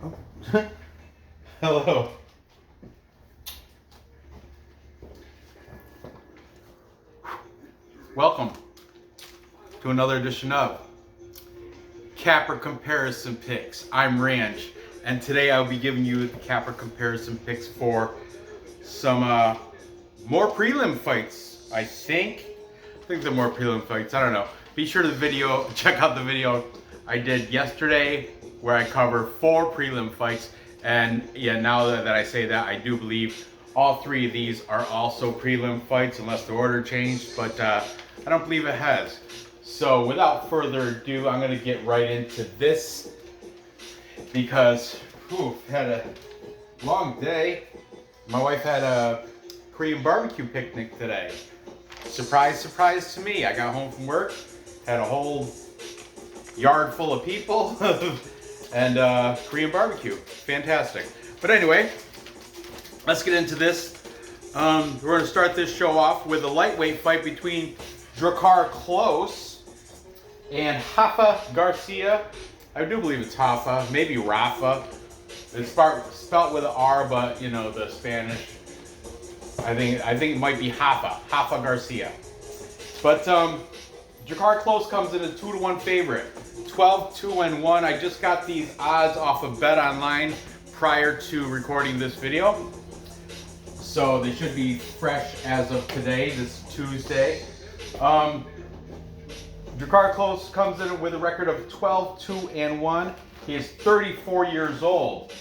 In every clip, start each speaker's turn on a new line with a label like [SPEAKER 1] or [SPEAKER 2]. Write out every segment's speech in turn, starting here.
[SPEAKER 1] Oh. Hello. Welcome to another edition of Capper Comparison Picks. I'm Ranch, and today I'll be giving you the Capper Comparison Picks for some more prelim fights. I think they're more prelim fights. I don't know. Be sure to check out the video I did yesterday where I cover 4 prelim fights. And yeah, now that I say that, I do believe all 3 of these are also prelim fights, unless the order changed, but I don't believe it has. So without further ado, I'm gonna get right into this because had a long day. My wife had a Korean barbecue picnic today. Surprise, surprise to me. I got home from work, had a whole yard full of people and Korean barbecue. Fantastic. But anyway, let's get into this. We're going to start this show off with a lightweight fight between Drakkar Klose and Rafa Garcia. I do believe it's Rafa, maybe Rafa. It's spelled with an R, but you know the Spanish. I think it might be Rafa Garcia. But Drakkar Klose comes in a 2-1 favorite, 12-2-1. I just got these odds off of Bet Online prior to recording this video, so they should be fresh as of today, this Tuesday. Drakkar Klose comes in with a record of 12-2-1. He is 34 years old.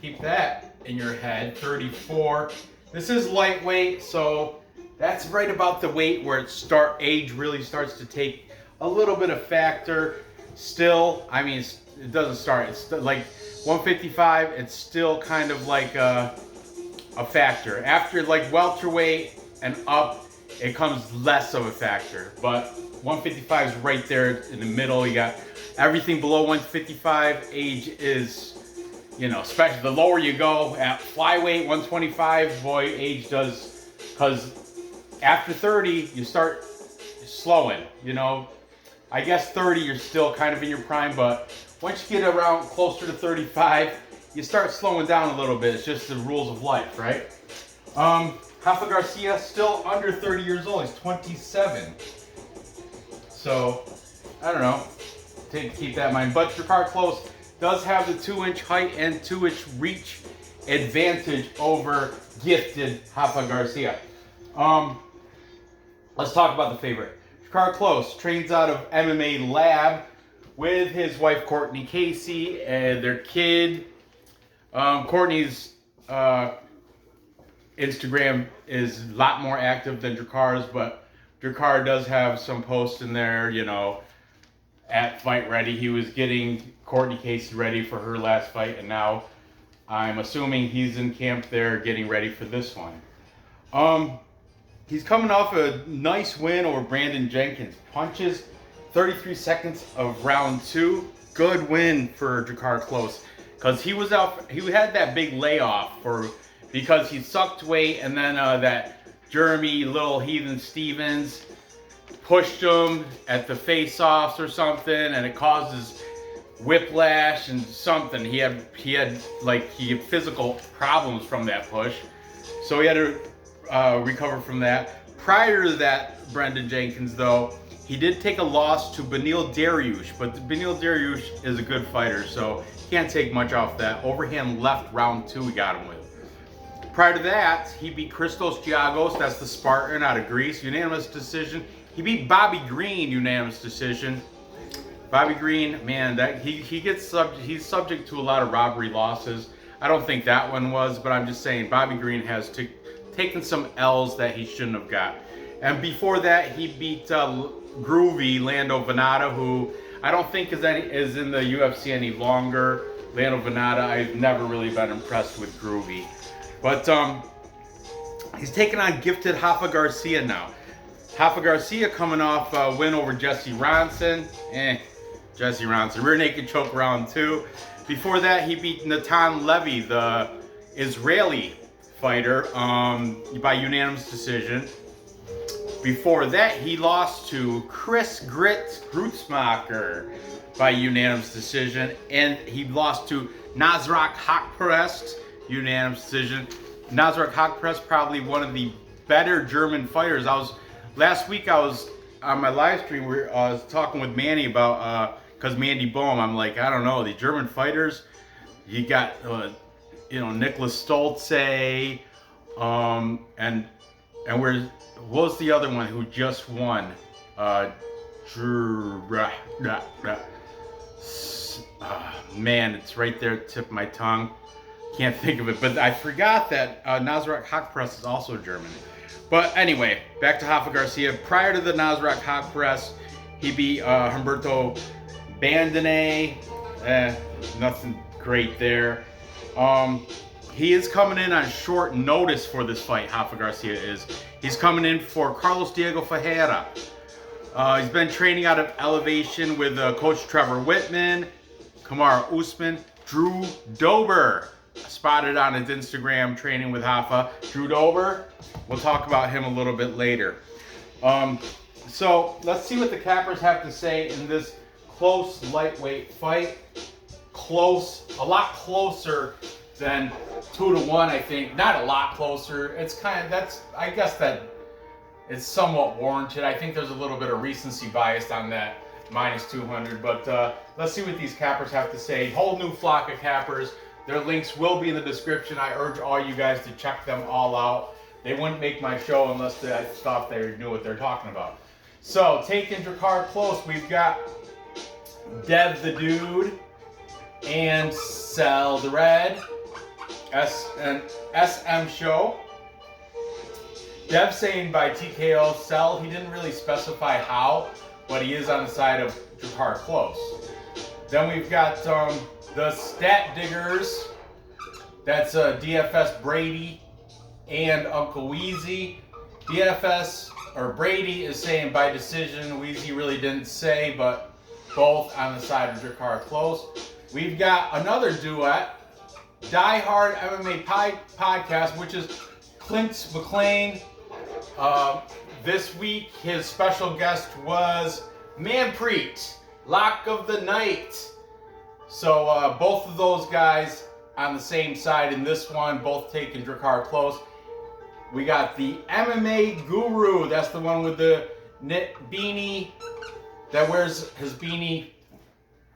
[SPEAKER 1] Keep that in your head, 34. This is lightweight, so that's right about the weight where age really starts to take a little bit of factor. Still, I mean, it doesn't start. It's like 155. It's still kind of like a factor. After like welterweight and up, it comes less of a factor. But 155 is right there in the middle. You got everything below 155. Age is, you know, especially the lower you go at flyweight 125. Boy, age does, because after 30 you start slowing. You know, I guess 30 you're still kind of in your prime, but once you get around closer to 35, you start slowing down a little bit. It's just the rules of life, right? Rafa Garcia still under 30 years old. He's 27. So I don't know. Keep that in mind. But Drakkar Klose does have the 2-inch height and 2-inch reach advantage over gifted Rafa Garcia. Let's talk about the favorite. Drakkar Klose trains out of MMA Lab with his wife Courtney Casey and their kid. Courtney's Instagram is a lot more active than Drakkar's, but Drakkar does have some posts in there, you know, at Fight Ready. He was getting Courtney Casey ready for her last fight, and now I'm assuming he's in camp there getting ready for this one. He's coming off a nice win over Brandon Jenkins. Punches 33 seconds of round 2. Good win for Drakkar Klose, because he was out. He had that big layoff because he sucked weight, and then that Jeremy Little Heathen Stevens pushed him at the face-offs or something, and it causes whiplash and something. He had physical problems from that push, so he had to recover from that. Prior to that, Brendan Jenkins, though, he did take a loss to Beneil Dariush, but Beneil Dariush is a good fighter, so can't take much off that. Overhand left round 2 we got him with. Prior to that, he beat Christos Giagos, that's the Spartan out of Greece, unanimous decision. He beat Bobby Green, unanimous decision. Bobby Green, man, he's subject to a lot of robbery losses. I don't think that one was, but I'm just saying Bobby Green has taken some L's that he shouldn't have got. And before that, he beat Groovy Lando Venata, who I don't think is in the UFC any longer. Lando Venata, I've never really been impressed with Groovy. But he's taking on gifted Rafa Garcia now. Rafa Garcia coming off a win over Jesse Ronson. Jesse Ronson. Rear naked choke round 2. Before that, he beat Natan Levy, the Israeli fighter, by unanimous decision. Before that, he lost to Chris Grutzmacher. by unanimous decision. And he lost to Nasrat Haqparast, unanimous decision. Nasrat Haqparast, probably one of the better German fighters. Last week I was on my live stream where I was talking with Manny about, because Mandy Bohm, I'm like, I don't know, the German fighters, you got, Nicholas Stolze, and what was the other one who just won? Man, it's right there at the tip of my tongue. Can't think of it, but I forgot that Nasrat Haqparast is also German. But anyway, back to Rafa Garcia. Prior to the Nasrat Haqparast, he beat Humberto Bandone. Nothing great there. He is coming in on short notice for this fight, Rafa Garcia is. He's coming in for Carlos Diego Ferreira. He's been training out of Elevation with Coach Trevor Whitman, Kamara Usman, Drew Dober. Spotted on his Instagram training with Rafa. Drew Dober, we'll talk about him a little bit later. So let's see what the cappers have to say in this close lightweight fight. Close, a lot closer than 2-1, I think. Not a lot closer. It's kind of, I guess that it's somewhat warranted. I think there's a little bit of recency bias on that -200. But let's see what these cappers have to say. Whole new flock of cappers. Their links will be in the description. I urge all you guys to check them all out. They wouldn't make my show unless I thought they knew what they're talking about. So, taking Drakkar Klose, we've got Dev the Dude and Sell the Red. SM show. Dev saying by TKO. Sell, he didn't really specify how, but he is on the side of Drakkar Klose. Then we've got the Stat Diggers, that's DFS Brady and Uncle Wheezy. DFS, or Brady, is saying by decision. Wheezy really didn't say, but both on the side of Drakkar Klose. We've got another duet, Die Hard MMA Podcast, which is Clint McLean. This week, his special guest was Manpreet, Lock of the Night. So both of those guys on the same side in this one, both taking Drakkar Klose. We got the MMA Guru. That's the one with the knit beanie that wears his beanie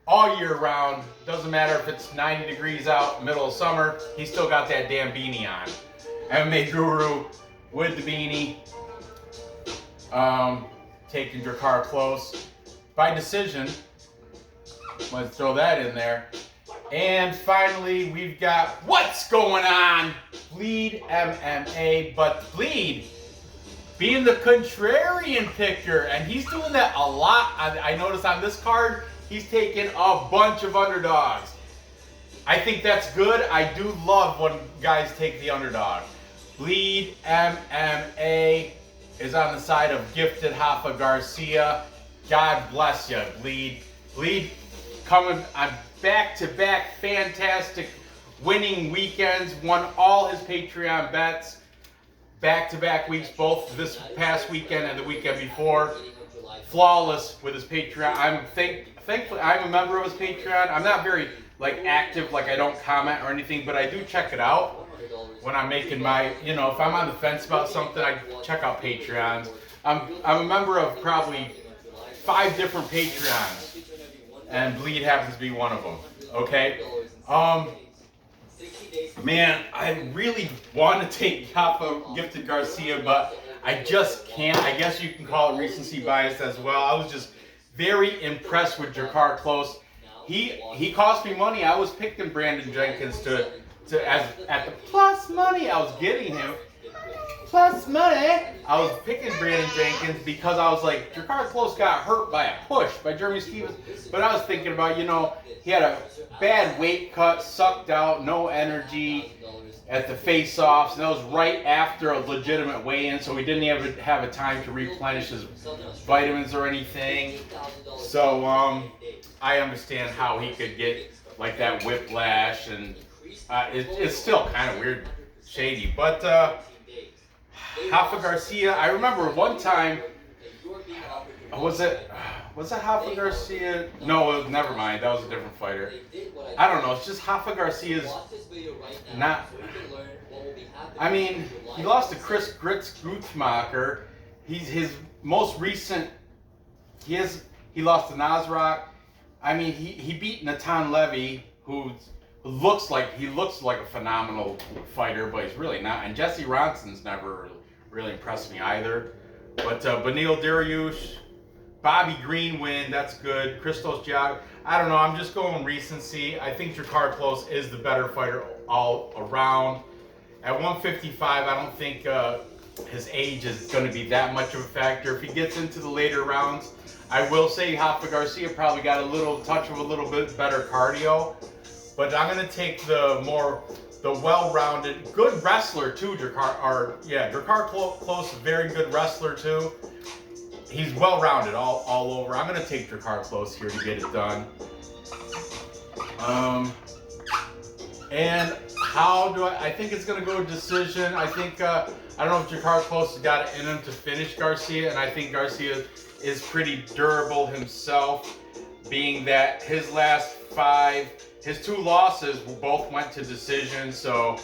[SPEAKER 1] all year round. Doesn't matter if it's 90 degrees out, middle of summer, he's still got that damn beanie on. MMA Guru with the beanie. Taking Drakkar Klose by decision. Let's throw that in there. And finally, we've got what's going on? Bleed MMA, but Bleed being the contrarian picker, and he's doing that a lot. I noticed on this card, he's taking a bunch of underdogs. I think that's good. I do love when guys take the underdog. Bleed MMA is on the side of Gifted Rafa Garcia. God bless you, Bleed. Bleed coming on back-to-back fantastic winning weekends, won all his Patreon bets, back-to-back weeks, both this past weekend and the weekend before. Flawless with his Patreon. Thankfully, I'm a member of his Patreon. I'm not very active, I don't comment or anything, but I do check it out when I'm making my, if I'm on the fence about something, I check out Patreons. I'm a member of probably 5 different Patreons, and Bleed happens to be one of them. Okay, man, I really want to take Rafa Gifted Garcia, but I just can't. I guess you can call it recency bias as well. I was just very impressed with Drakkar Klose. He cost me money. I was picking Brandon Jenkins at the plus money. I was getting him plus money. I was picking Brandon Jenkins because I was like, Drakkar Klose got hurt by a push by Jeremy Stevens. But I was thinking about, he had a bad weight cut, sucked out, no energy at the face-offs, and that was right after a legitimate weigh-in, so he didn't even have a time to replenish his vitamins or anything. So I understand how he could get that whiplash, and it's still kind of weird, shady. But Rafa Garcia, I remember one time Was it Rafa Garcia? No, never mind. That was a different fighter. I don't know. It's just Rafa Garcia's not. I mean, he lost to Chris Grutzmacher. He's his most recent. He lost to Nasrat. I mean, he beat Natan Levy, who looks like a phenomenal fighter, but he's really not. And Jesse Ronson's never really impressed me either. But Benil Dariush, Bobby Green win, that's good. Christos Giaga, I don't know, I'm just going recency. I think Drakkar Klose is the better fighter all around. At 155, I don't think his age is going to be that much of a factor. If he gets into the later rounds, I will say Rafa Garcia probably got a little bit better cardio. But I'm going to take the well-rounded, good wrestler too, Drakkar Klose, a very good wrestler too. He's well-rounded all over. I'm going to take Drakkar Klose here to get it done. And how do I think it's going to go to decision. I think, I don't know if Drakkar Klose has got it in him to finish Garcia, and I think Garcia is pretty durable himself, being that his last 5, his 2 losses both went to decision, so,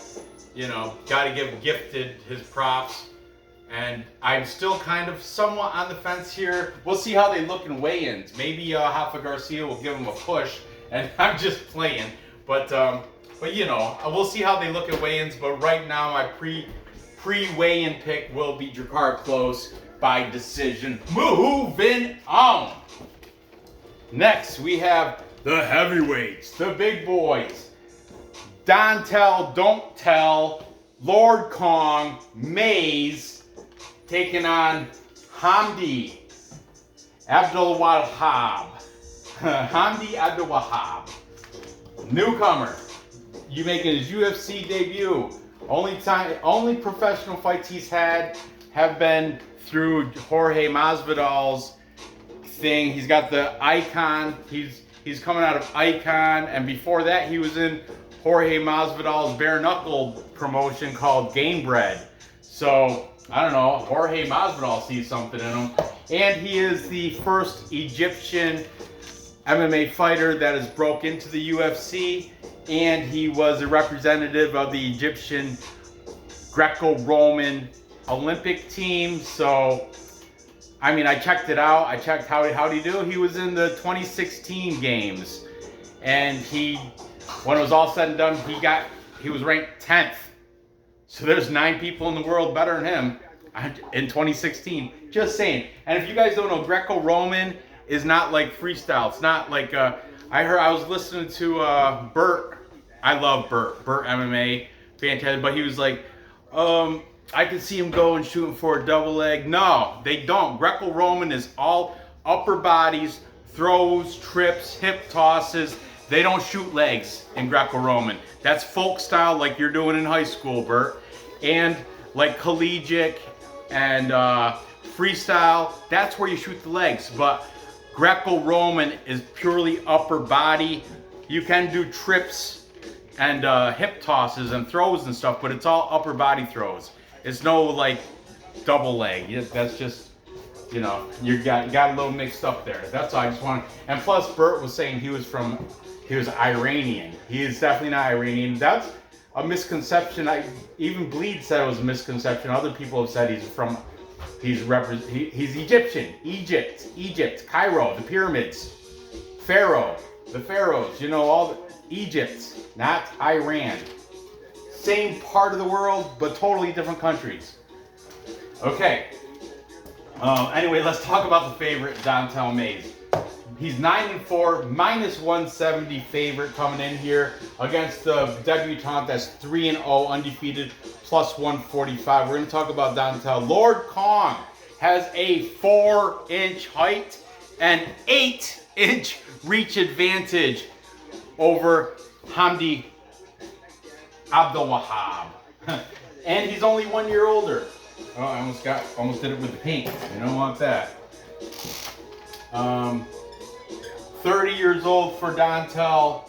[SPEAKER 1] you know, got to give Gifted his props. And I'm still kind of somewhat on the fence here. We'll see how they look in weigh-ins. Maybe Rafa Garcia will give him a push, and I'm just playing. But you know, we'll see how they look at weigh-ins. But right now, my pre-weigh-in pick will be Drakkar Klose by decision. Moving on. Next, we have the heavyweights, the big boys. Don't Tell, Lord Kong, Maze, taking on Hamdy, Abdelwahab. Hamdy Abdelwahab. Newcomer. You making his UFC debut. Only professional fights he's had have been through Jorge Masvidal's thing. He's got the Icon. He's coming out of Icon, and before that he was in Jorge Masvidal's bare knuckle promotion called Game Bread. So I don't know, Jorge Masvidal sees something in him. And he is the first Egyptian MMA fighter that has broke into the UFC, and he was a representative of the Egyptian Greco-Roman Olympic team. So I mean, I checked it out. I checked how'd he do. He was in the 2016 games, and when it was all said and done, he was ranked 10th. So there's 9 people in the world better than him in 2016. Just saying. And if you guys don't know, Greco-Roman is not like freestyle. It's not like I was listening to Bert. I love Bert MMA, fantastic. But he was like, I could see him going shooting for a double leg. No, they don't. Greco-Roman is all upper bodies, throws, trips, hip tosses. They don't shoot legs in Greco-Roman. That's folk style like you're doing in high school, Bert. And like collegiate and freestyle, that's where you shoot the legs. But Greco-Roman is purely upper body. You can do trips and hip tosses and throws and stuff, but it's all upper body throws. It's no like double leg. That's just, you know, you got a little mixed up there. That's all I just wanted. And plus, Bert was saying he was Iranian. He is definitely not Iranian. That's a misconception. Even Bleed said it was a misconception. Other people have said he's Egyptian. Egypt, Cairo, the pyramids, the pharaohs. You know, all Egypt, not Iran. Same part of the world, but totally different countries. Okay. Anyway, let's talk about the favorite, Dontel Mays. He's 9-4, minus 170 favorite coming in here against the debutant that's 3-0, undefeated, plus 145. We're going to talk about Dontel. Lord Kong has a 4-inch height and 8-inch reach advantage over Hamdy Abdelwahab. And he's only 1 year older. Oh, I almost did it with the paint. You don't want that. 30 years old for Dontel,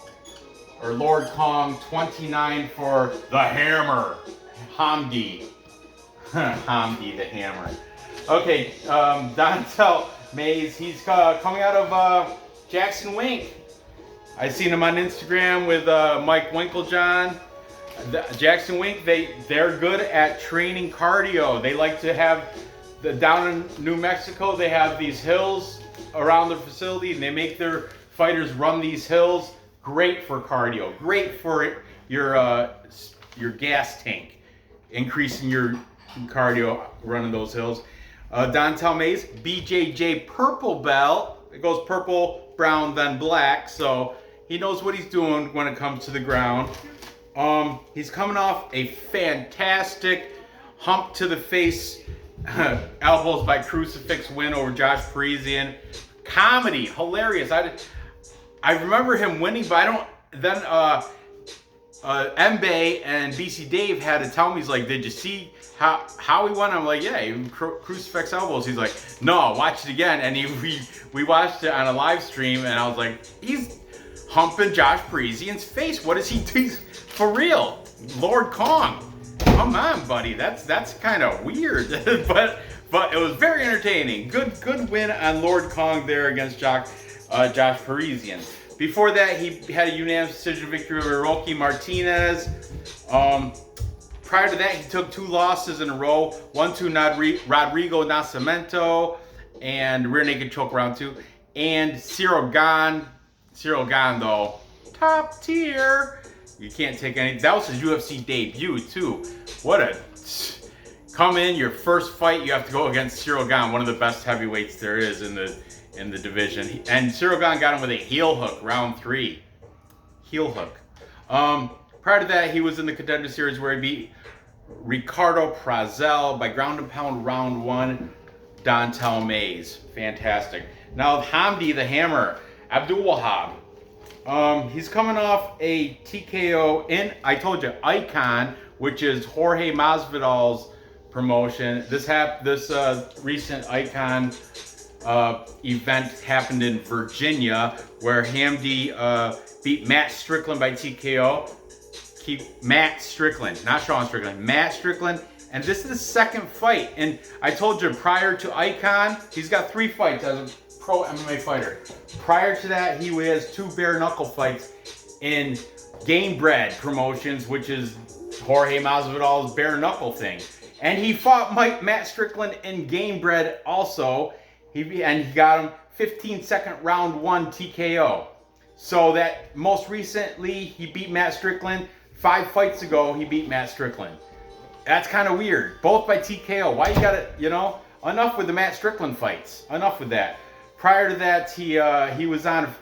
[SPEAKER 1] or Lord Kong. 29 for the Hammer, Hamdy. Hamdy the Hammer. Okay, Dontel Mays. He's coming out of Jackson Wink. I seen him on Instagram with Mike Winklejohn. Jackson Wink, they're good at training cardio. They like to have down in New Mexico, they have these hills around their facility, and they make their fighters run these hills. Great for cardio. Great for your gas tank, increasing your cardio running those hills. Dontel Mays, BJJ purple belt. It goes purple, brown, then black. So he knows what he's doing when it comes to the ground. He's coming off a fantastic hump to the face, elbows by crucifix win over Josh Parisian. Comedy, hilarious. I remember him winning, but I don't. Then Mbaye and BC Dave had to tell me, he's like, did you see how he won? I'm like, yeah, he crucifix elbows. He's like, no, watch it again. And we watched it on a live stream, and I was like, he's humping Josh Parisian's face. What is he doing? For real, Lord Kong. Come on, buddy. That's kind of weird, but it was very entertaining. Good win on Lord Kong there against Josh Parisian. Before that, he had a unanimous decision victory over Rocky Martinez. Prior to that, he took 2 losses in a row. 1-2 Rodrigo Nascimento and rear naked choke round 2. And Cyril Gane though, top tier. You can't take any. That was his UFC debut too. What a come in your first fight. You have to go against Cyril Gane, one of the best heavyweights there is in the division. And Cyril Gane got him with a heel hook, round 3. Heel hook. Prior to that, he was in the Contender Series where he beat Ricardo Prazel by ground and pound, round 1. Dontel Mays, fantastic. Now Hamdy the Hammer, Abdelwahab. He's coming off a TKO in, I told you, Icon, which is Jorge Masvidal's promotion. This recent Icon event happened in Virginia, where Hamdy beat Matt Strickland by TKO. Matt Strickland, not Sean Strickland, Matt Strickland. And this is the second fight. And I told you, prior to Icon, he's got 3 fights as a pro MMA fighter. Prior to that, he has 2 bare knuckle fights in Game Bread Promotions, which is Jorge Masvidal's bare knuckle thing. And he fought Matt Strickland in Game Bread also. He got him 15-second round 1 TKO. So that most recently, he beat Matt Strickland. 5 fights ago, he beat Matt Strickland. That's kind of weird. Both by TKO. Why you gotta, enough with the Matt Strickland fights. Enough with that. Prior to that, he was on,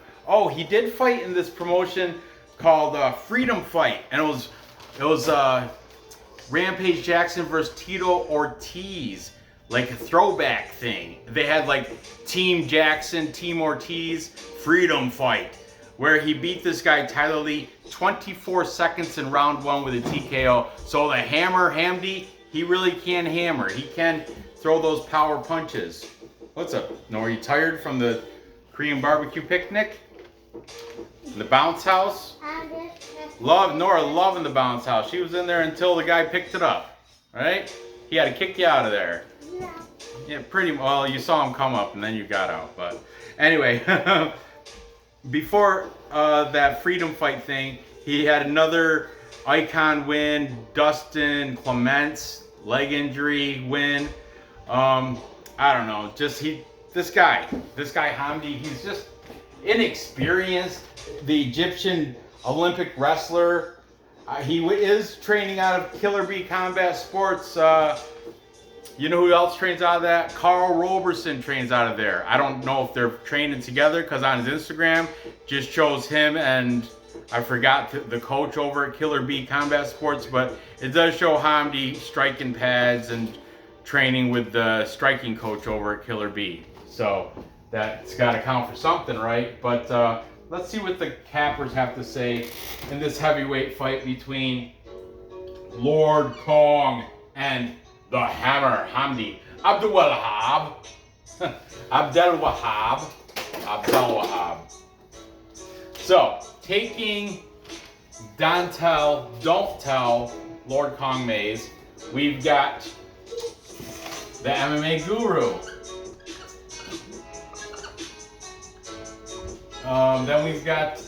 [SPEAKER 1] he did fight in this promotion called Freedom Fight. And it was Rampage Jackson versus Tito Ortiz. Like a throwback thing. They had like Team Jackson, Team Ortiz, Freedom Fight, where he beat this guy, Tyler Lee, 24 seconds in round 1 with a TKO. So the hammer, Hamdy, he really can hammer. He can throw those power punches. What's up? No, are you tired from the Korean barbecue picnic? The bounce house? Nora loving the bounce house. She was in there until the guy picked it up, right? He had to kick you out of there. Yeah, pretty well. You saw him come up and then you got out. But anyway, before that Freedom Fight thing, he had another Icon win, Dustin Clements leg injury win. I don't know, this guy Hamdy, he's just inexperienced. The Egyptian Olympic wrestler, he is training out of Killer Bee Combat Sports. You know who else trains out of that? Carl Roberson trains out of there. I don't know if they're training together, because on his Instagram just shows him and I forgot the coach over at Killer Bee Combat Sports, but it does show Hamdy striking pads and training with the striking coach over at Killer Bee. So that's got to count for something, right? But let's see what the cappers have to say in this heavyweight fight between Lord Kong and the Hammer, Hamdy. Abdelwahab. Abdelwahab. So, taking Don't Tell, Lord Kong Mays, we've got the MMA guru, Then we've got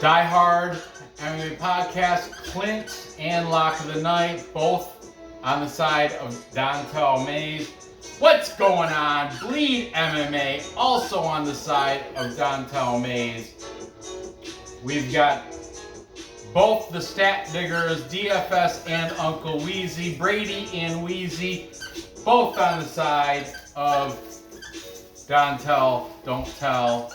[SPEAKER 1] Die Hard MMA Podcast, Clint and Lock of the Night, both on the side of Dontel Mays. What's going on? Bleed MMA, also on the side of Dontel Mays. We've got both the Stat Diggers, DFS and Uncle Wheezy, Brady and Wheezy, both on the side of Dontel, Don't Tell.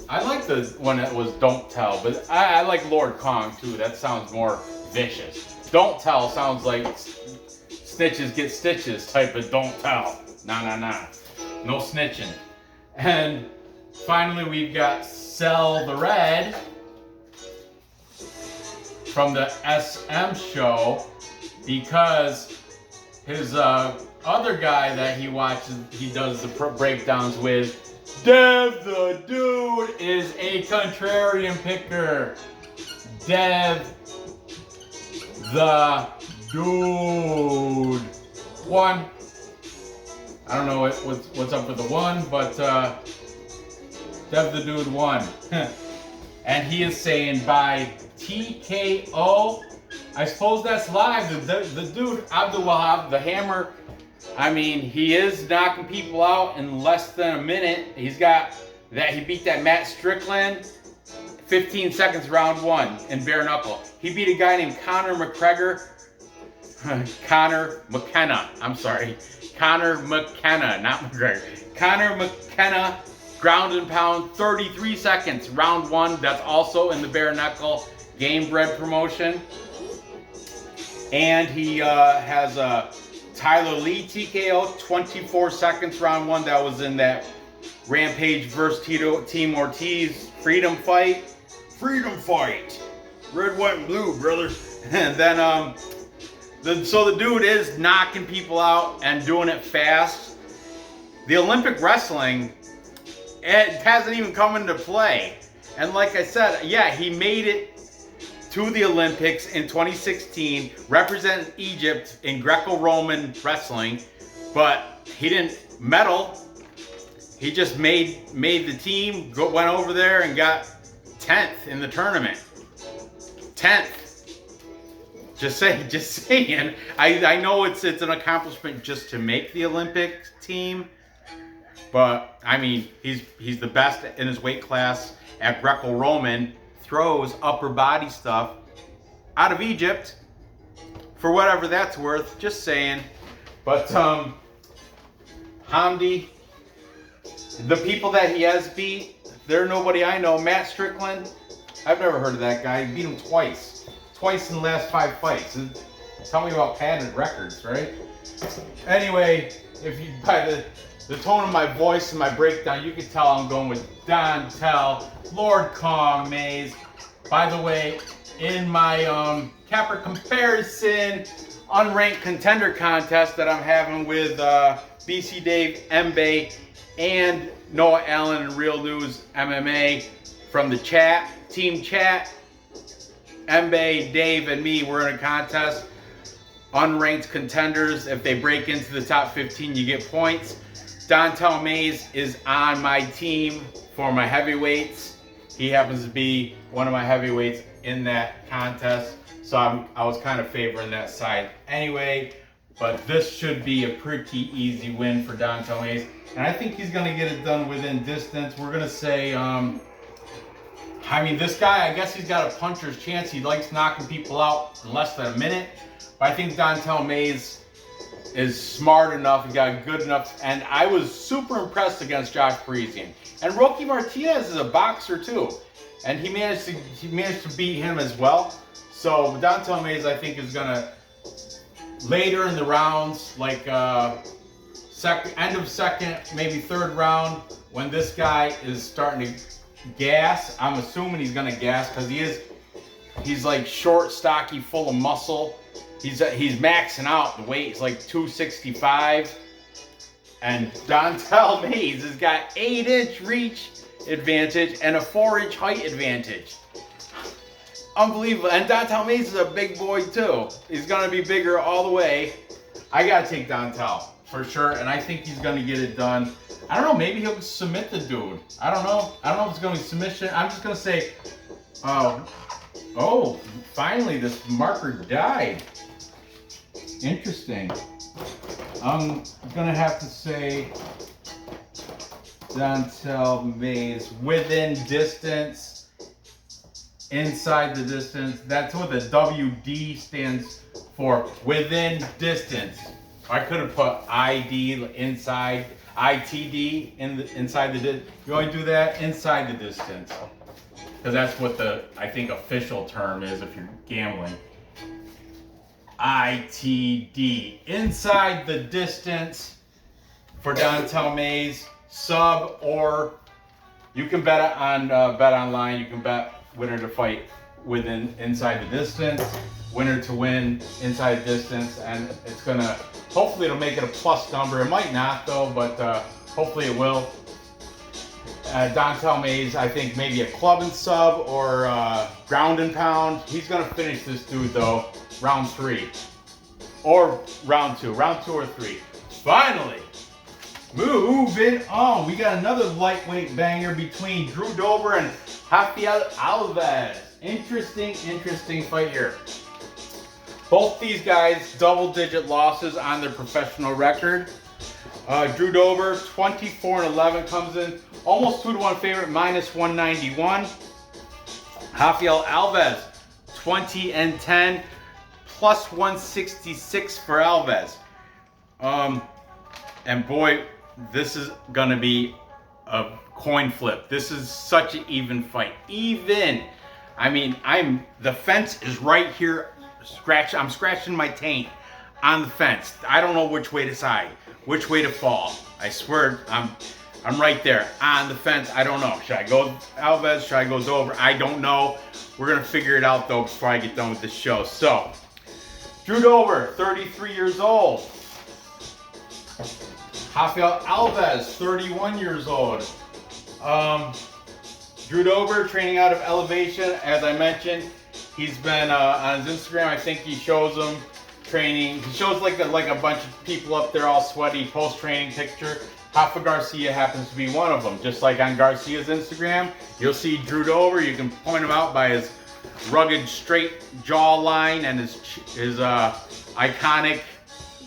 [SPEAKER 1] I like the one that was Don't Tell, but I like Lord Kong too. That sounds more vicious. Don't Tell sounds like snitches get stitches type of Don't Tell. Nah. No snitching. And finally we've got Sell the Red from the SM show, because his other guy that he watches, he does the breakdowns with, Dev the Dude, is a contrarian picker. Dev the Dude won. I don't know what's up with the one, but Dev the Dude won. And he is saying by TKO. I suppose that's live. The dude, Abdelwahab, the Hammer, I mean, he is knocking people out in less than a minute. He beat that Matt Strickland 15 seconds round one in bare knuckle. He beat a guy named Conor McKenna, not McGregor. Conor McKenna, ground and pound, 33 seconds, round one. That's also in the bare knuckle Game Bread promotion. And he has a Tyler Lee TKO, 24 seconds, round one. That was in that Rampage versus Team Ortiz freedom fight. Red, white, and blue, brother. And then, so the dude is knocking people out and doing it fast. The Olympic wrestling, it hasn't even come into play. And like I said, yeah, he made it to the Olympics in 2016, represented Egypt in Greco-Roman wrestling, but he didn't medal. He just made the team, went over there and got 10th in the tournament. 10th. Just saying. I know it's an accomplishment just to make the Olympic team, but I mean, he's the best in his weight class at Greco-Roman. Throws upper body stuff out of Egypt for whatever that's worth, just saying. But Hamdy, the people that he has beat, they're nobody I know. Matt Strickland, I've never heard of that guy. He beat him twice in the last 5 fights. Tell me about padded records, right? Anyway, if you by the tone of my voice and my breakdown, you can tell I'm going with Dontel, Lord Kong Mays. By the way, in my Capper comparison unranked contender contest that I'm having with BC Dave, Mbae, and Noah Allen and Real News MMA from the chat, team chat, Mbae, Dave, and me, we're in a contest. Unranked contenders, if they break into the top 15, you get points. Dontel Mays is on my team for my heavyweights. He happens to be one of my heavyweights in that contest, so I was kind of favoring that side anyway. But this should be a pretty easy win for Dontel Mays, and I think he's going to get it done within distance. We're going to say, I mean, this guy, I guess he's got a puncher's chance. He likes knocking people out in less than a minute, but I think Dontel Mays is smart enough, he got good enough, and I was super impressed against Josh Parisian. And Rocky Martinez is a boxer too, and he managed to beat him as well. So Dontel Mays, I think, is gonna later in the rounds, like end of second, maybe third round, when this guy is starting to gas. I'm assuming he's gonna gas because he's like short, stocky, full of muscle. He's maxing out. The weight is like 265. And Dontel Mays has got 8-inch reach advantage and a 4-inch height advantage. Unbelievable. And Dontel Mays is a big boy too. He's gonna be bigger all the way. I gotta take Dontel for sure, and I think he's gonna get it done. I don't know, maybe he'll submit the dude. I don't know. I don't know if it's going to be submission. I'm just going to say, oh, finally this marker died. Interesting. I'm going to have to say Dontel Mays within distance, inside the distance. That's what the WD stands for, within distance. I could have put ID inside, ITD inside the distance. You only do that inside the distance, because that's what the, I think, official term is if you're gambling. ITD, inside the distance for Dontel Mays, sub, or you can bet it on Bet Online. You can bet winner to fight within inside the distance, winner to win inside the distance, and it's gonna, hopefully it'll make it a plus number. It might not though, but hopefully it will. Dontel Mays, I think maybe a club and sub or ground and pound. He's gonna finish this dude though, round 3 or round 2 or 3. Finally, moving on, we got another lightweight banger between Drew Dober and Rafael Alves. Interesting fight here. Both these guys, double-digit losses on their professional record. Drew Dober, 24-11, comes in almost 2-1 favorite, minus 191. Rafael Alves, 20-10, plus 166 for Alves. And boy, this is gonna be a coin flip. This is such an even fight. Even, I mean, the fence is right here. I'm scratching my taint on the fence. I don't know which way to side, which way to fall. I swear, I'm right there on the fence. I don't know. Should I go Alves? Should I go Dober? I don't know. We're gonna figure it out though before I get done with this show. So, Drew Dober, 33 years old. Rafael Alves, 31 years old. Drew Dober, training out of Elevation, as I mentioned. He's been on his Instagram. I think he shows them training. He shows like a bunch of people up there all sweaty post-training picture. Rafa Garcia happens to be one of them. Just like on Garcia's Instagram, you'll see Drew Dober. You can point him out by his rugged, straight jawline and his iconic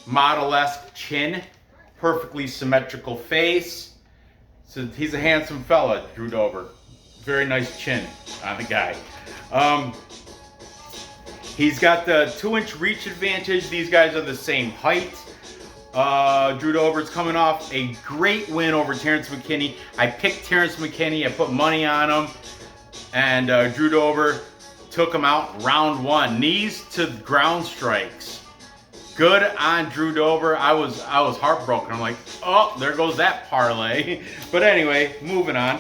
[SPEAKER 1] model-esque chin. Perfectly symmetrical face. So he's a handsome fella, Drew Dober. Very nice chin on the guy. He's got the 2-inch reach advantage. These guys are the same height. Drew Dober's coming off a great win over Terrence McKinney. I picked Terrence McKinney. I put money on him. And Drew Dober took him out round 1. Knees to ground strikes. Good on Drew Dober. I was heartbroken. I'm like, oh, there goes that parlay. But anyway, moving on.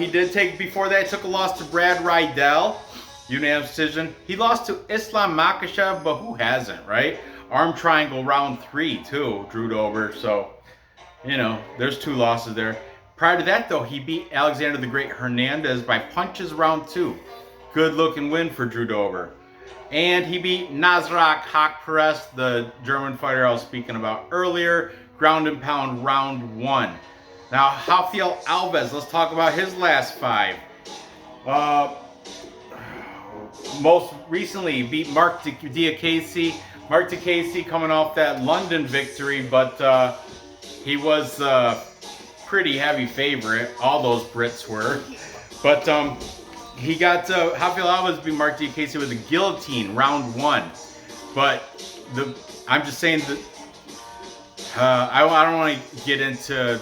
[SPEAKER 1] He did take, before that, took a loss to Brad Riddell. Unanimous decision. He lost to Islam Makhachev, but who hasn't, right? Arm triangle round 3 too, Drew Dober. So, you know, there's 2 losses there. Prior to that though, he beat Alexander the Great Hernandez by punches round 2. Good looking win for Drew Dober. And he beat Nasrat Haqparast, the German fighter I was speaking about earlier, ground and pound round 1. Now, Rafael Alves, let's talk about his last 5. Most recently, beat Mark Diakase. Mark Diakase coming off that London victory, but he was a pretty heavy favorite. All those Brits were. But he got Rafael Alves beat Mark Diakase with a guillotine round 1. But I'm just saying that I don't want to get into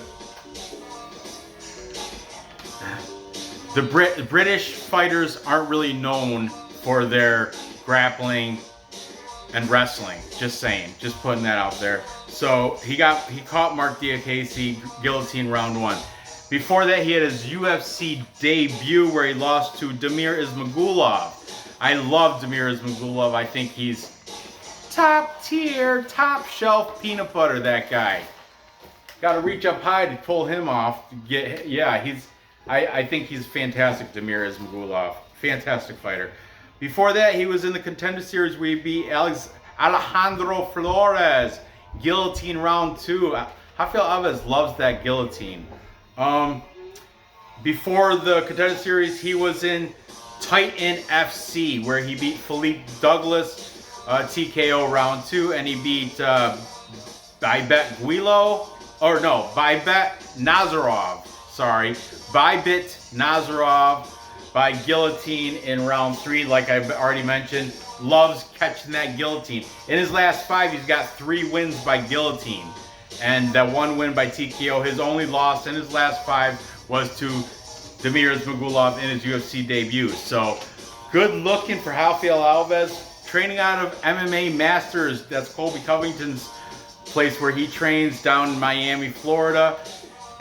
[SPEAKER 1] the British fighters aren't really known for their grappling and wrestling. Just saying, just putting that out there. So he caught Mark Diakase, guillotine round 1. Before that, he had his UFC debut where he lost to Damir Ismagulov. I love Damir Ismagulov. I think he's top tier, top shelf peanut butter, that guy. Got to reach up high to pull him off. I think he's fantastic, Damir Ismagulov. Fantastic fighter. Before that, he was in the Contender Series where he beat Alejandro Flores. Guillotine round 2. Rafael Alves loves that guillotine. Before the Contender Series, he was in Titan FC, where he beat Philippe Douglas, TKO round 2, and he beat Bibet Guilo, or no, Bibet Nazarov. Sorry, Bibet Nazarov by guillotine in round 3. Like I've already mentioned, loves catching that guillotine. In his last 5, he's got 3 wins by guillotine, and that 1 win by TKO. His only loss in his last 5 was to Damir Ismagulov in his UFC debut. So good looking for Rafael Alves, training out of MMA Masters. That's Colby Covington's place where he trains down in Miami, Florida.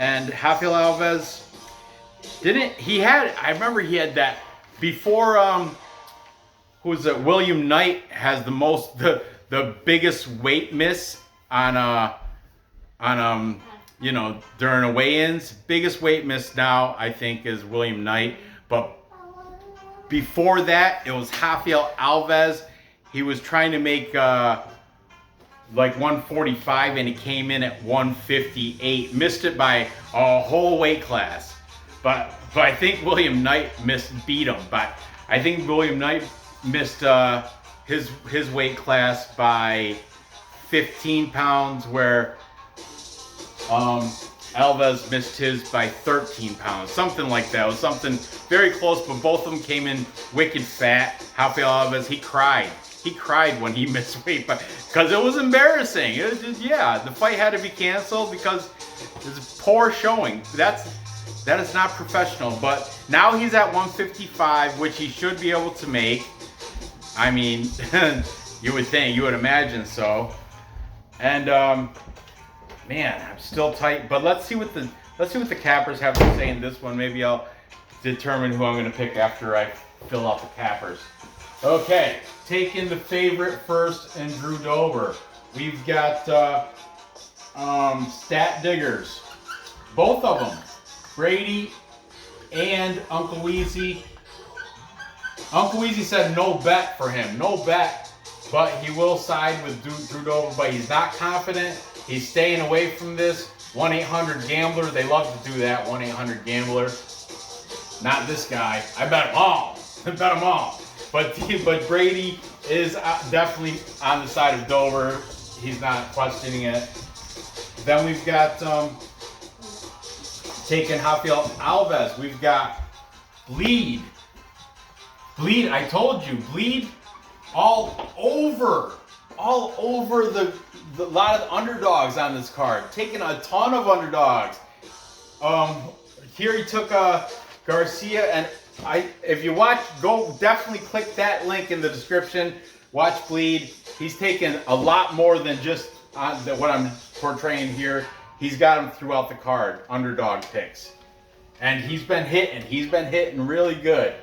[SPEAKER 1] And Rafael Alves I remember he had that before, who was it? William Knight has the biggest weight miss on you know, during a weigh-ins. Biggest weight miss now, I think, is William Knight. But before that, it was Rafael Alves. He was trying to make like 145, and he came in at 158. Missed it by a whole weight class. But I think William Knight beat him. But I think William Knight missed his weight class by 15 pounds, where Alves missed his by 13 pounds, something like that. It was something very close, but both of them came in wicked fat. Rafael Alves, he cried. He cried when he missed weight, because it was embarrassing. Yeah, the fight had to be canceled because it's poor showing. That is not professional. But now he's at 155, which he should be able to make. I mean, you would imagine so. And man, I'm still tight, but let's see what the cappers have to say in this one. Maybe I'll determine who I'm going to pick after I fill out the cappers. Okay, taking the favorite first and Drew Dober. We've got Stat Diggers, both of them, Brady and Uncle Weezy. Uncle Weezy said no bet for him, no bet, but he will side with Drew Dober, but he's not confident. He's staying away from this. 1-800-GAMBLER. They love to do that. 1-800-GAMBLER. Not this guy. I bet them all. I bet them all. But Brady is definitely on the side of Dober. He's not questioning it. Then we've got taking Rafael Alves. We've got Bleed. Bleed. I told you. Bleed all over the lot of underdogs on this card, taking a ton of underdogs. Here he took Garcia, and if you watch, go definitely click that link in the description. Watch Bleed. He's taken a lot more than just what I'm portraying here. He's got him throughout the card, underdog picks, and he's been hitting really good.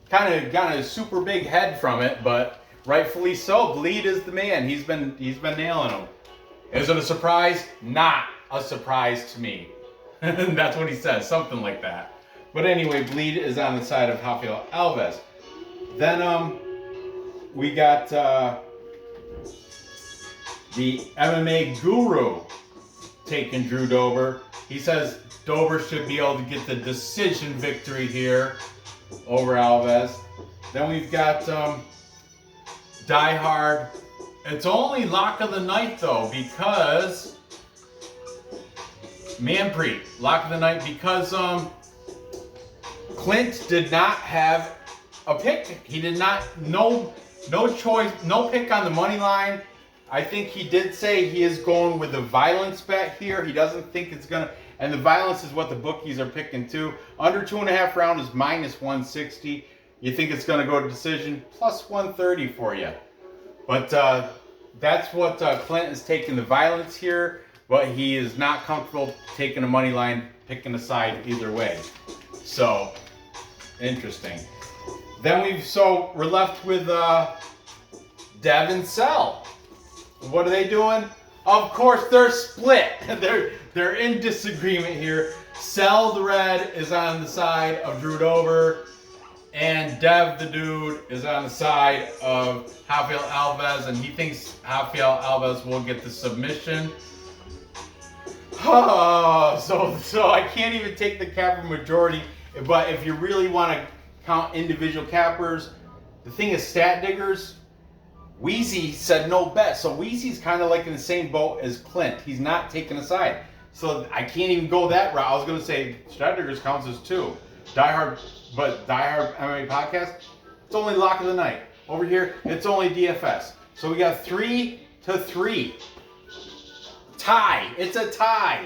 [SPEAKER 1] Kind of got a super big head from it, but rightfully so. Bleed is the man. He's been nailing them. Is it a surprise? Not a surprise to me. That's what he says, something like that. But anyway, Bleed is on the side of Rafael Alves. Then we got the MMA Guru taking Drew Dober. He says Dober should be able to get the decision victory here over Alves. Then we've got Die Hard. It's only lock of the night though, because Manpreet, lock of the night, because Clint did not have a pick. He did not, no choice, no pick on the money line. I think he did say he is going with the violence bet here. He doesn't think it's gonna, and the violence is what the bookies are picking too. Under 2.5 round is -160. You think it's gonna go to decision, +130 for you. But that's what Clint is taking the violence here, but he is not comfortable taking a money line, picking a side either way. So, interesting. Then we're left with Dev and Cell. What are they doing? Of course, they're split. They're in disagreement here. Cell the Red is on the side of Drew Dober, and Dev the Dude is on the side of Rafael Alves, and he thinks Rafael Alves will get the submission. So I can't even take the capper majority. But if you really want to count individual cappers, the thing is, stat diggers, Wheezy said no bet. So Wheezy's kind of like in the same boat as Clint. He's not taking a side. So I can't even go that route. I was going to say stat diggers counts as 2. Diehard MMA podcast, it's only lock of the night. Over here, it's only DFS. So we got 3-3. Tie. It's a tie.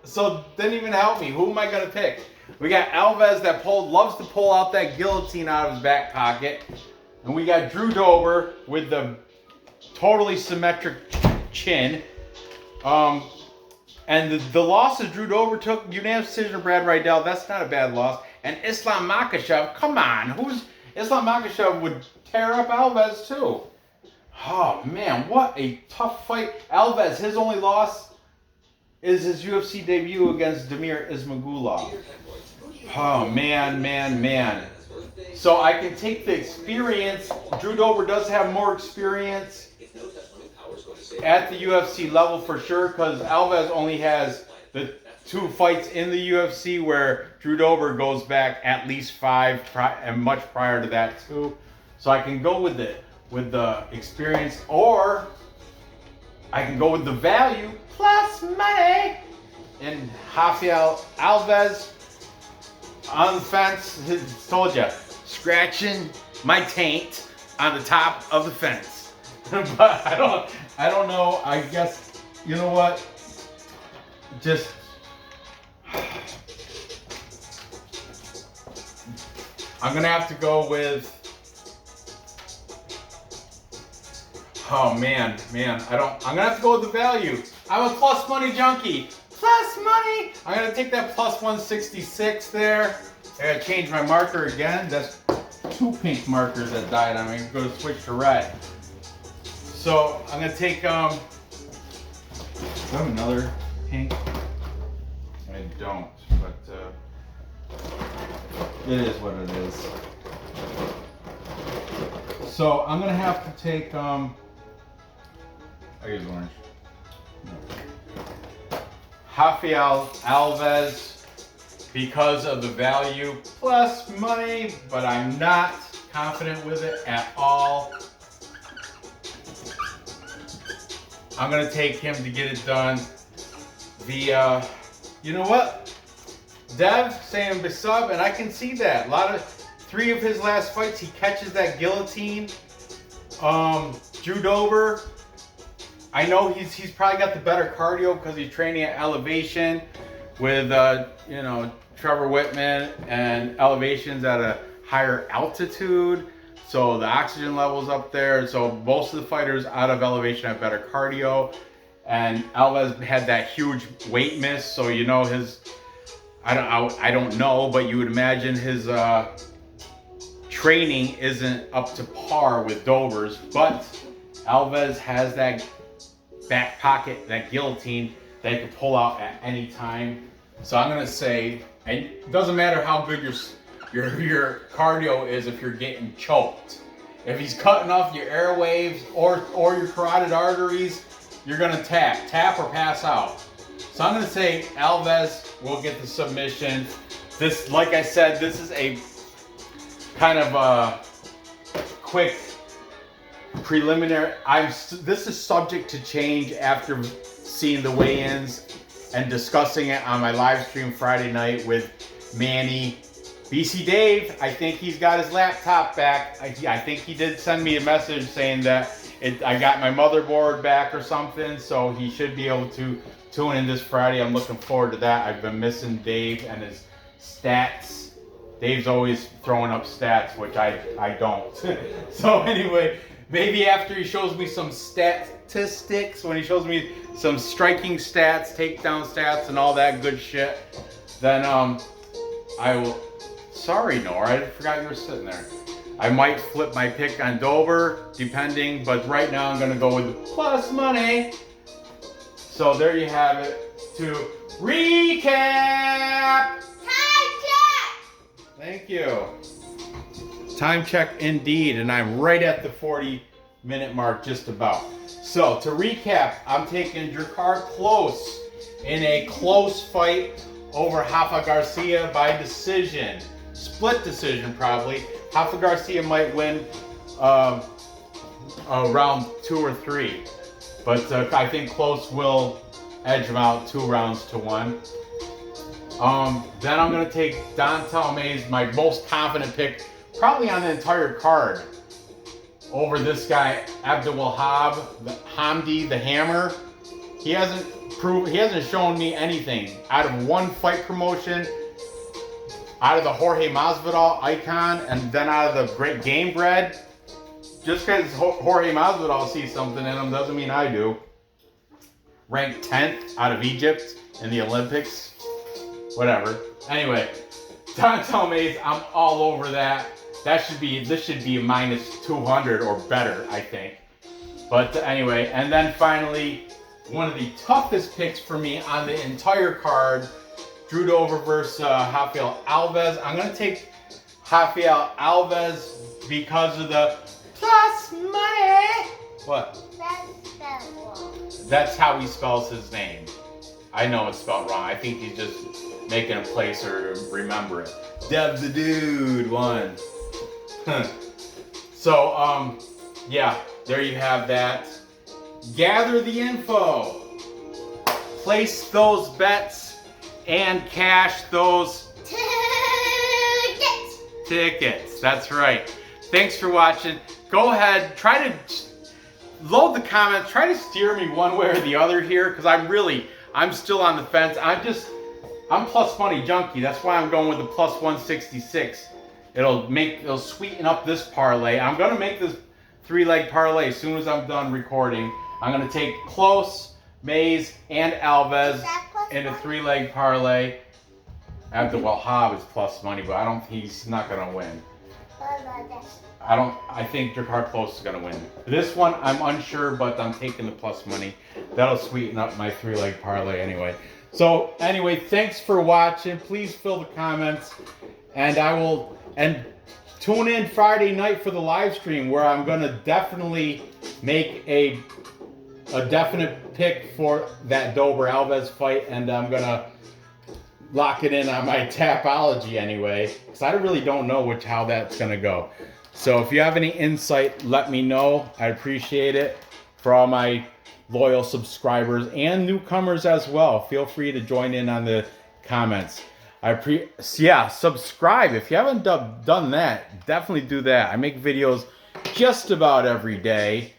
[SPEAKER 1] So didn't even help me. Who am I going to pick? We got Alves that loves to pull out that guillotine out of his back pocket. And we got Drew Dober with the totally symmetric chin. And the losses Drew Dober took, unanimous decision of Brad Riddell, that's not a bad loss. And Islam Makhachev, come on, Islam Makhachev would tear up Alves too. Oh man, what a tough fight. Alves, his only loss is his UFC debut against Damir Ismagulov. Oh man. So I can take the experience. Drew Dober does have more experience at the UFC level for sure, because Alves only has the 2 fights in the UFC, where Drew Dober goes back at least 5 and much prior to that too. So I can go with the experience, or I can go with the value plus money. And Rafael Alves on the fence, told you, scratching my taint on the top of the fence. But I don't know. I guess, you know what? Just I'm gonna have to go with. Oh man, I'm gonna have to go with the value. I'm a plus money junkie. Plus money. I'm gonna take that plus 166 there. I gotta change my marker again. That's 2 pink markers that died on me. I'm gonna switch to red. So I'm gonna take do I have another pink? I don't, but it is what it is. So I'm gonna have to take I use orange. Rafael Alves because of the value plus money, but I'm not confident with it at all. I'm gonna take him to get it done. You know what? Dev saying besub, and I can see that. 3 of his last fights, he catches that guillotine. Drew Dober, I know he's probably got the better cardio because he's training at elevation with Trevor Whitman, and elevation's at a higher altitude, so the oxygen level's up there. So most of the fighters out of elevation have better cardio, and Alves had that huge weight miss. So his, I don't know, but you would imagine his training isn't up to par with Dober's, but Alves has that back pocket, that guillotine that he can pull out at any time. So I'm gonna say, and it doesn't matter how good your cardio is if you're getting choked. If he's cutting off your airwaves or your carotid arteries, you're gonna tap or pass out. So I'm gonna say Alves will get the submission. This, like I said, this is a kind of a quick preliminary. This is subject to change after seeing the weigh-ins and discussing it on my live stream Friday night with Manny. BC Dave, I think he's got his laptop back. I think he did send me a message saying that I got my motherboard back or something, so he should be able to tune in this Friday. I'm looking forward to that. I've been missing Dave and his stats. Dave's always throwing up stats, which I don't. So anyway, maybe after he shows me some statistics, when he shows me some striking stats, takedown stats, and all that good shit, then I will. Sorry, Nora, I forgot you were sitting there. I might flip my pick on Dober, depending, but right now I'm gonna go with plus money. So there you have it. To recap.
[SPEAKER 2] Time check.
[SPEAKER 1] Thank you. Time check indeed, and I'm right at the 40-minute mark, just about. So to recap, I'm taking Drakkar Klose in a close fight over Rafa Garcia by decision. Split decision, probably. Rafa Garcia might win round 2 or 3. But I think Klose will edge him out 2 rounds to 1. Then I'm going to take Dontel Mays, my most confident pick, probably on the entire card, over this guy, Abdelwahab, Hamdy, the Hammer. He hasn't shown me anything. Out of one fight promotion, out of the Jorge Masvidal icon, and then out of the Great Game Bred. Just because Jorge Masvidal sees something in him doesn't mean I do. Ranked 10th out of Egypt in the Olympics. Whatever. Anyway, Dontel Mays, I'm all over that. This should be a minus 200 or better, I think. But anyway, and then finally, one of the toughest picks for me on the entire card, Drew Dober versus Rafael Alves. I'm going to take Rafael Alves because of the plus money. What? That's how he spells his name. I know it's spelled wrong. I think he's just making a placer to remember it. Deb the Dude won. So, yeah, there you have that. Gather the info. Place those bets and cash those tickets. That's right. Thanks for watching. Go ahead, try to load the comments. Try to steer me one way or the other here, because I'm still on the fence. I'm plus money junkie. That's why I'm going with the plus 166. It'll sweeten up this parlay. I'm gonna make this 3-leg parlay as soon as I'm done recording. I'm gonna take Klose, Mays, and Alves in a 3-leg parlay. Abdelwahab is plus money, but he's not gonna win. I think Drakkar Klose is gonna win. This one, I'm unsure, but I'm taking the plus money. That'll sweeten up my 3-leg parlay anyway. So anyway, thanks for watching. Please fill the comments, and tune in Friday night for the live stream, where I'm gonna definitely make a definite pick for that Dober Alves fight, and I'm gonna lock it in on my Tapology anyway, because I really don't know how that's gonna go. So if you have any insight, let me know. I appreciate it. For all my loyal subscribers and newcomers as well, feel free to join in on the comments. Subscribe. If you haven't done that, definitely do that. I make videos just about every day.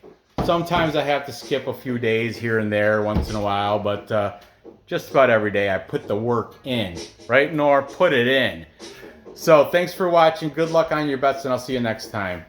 [SPEAKER 1] Sometimes I have to skip a few days here and there once in a while, but just about every day I put the work in. Right, Nor? Put it in. So thanks for watching. Good luck on your bets, and I'll see you next time.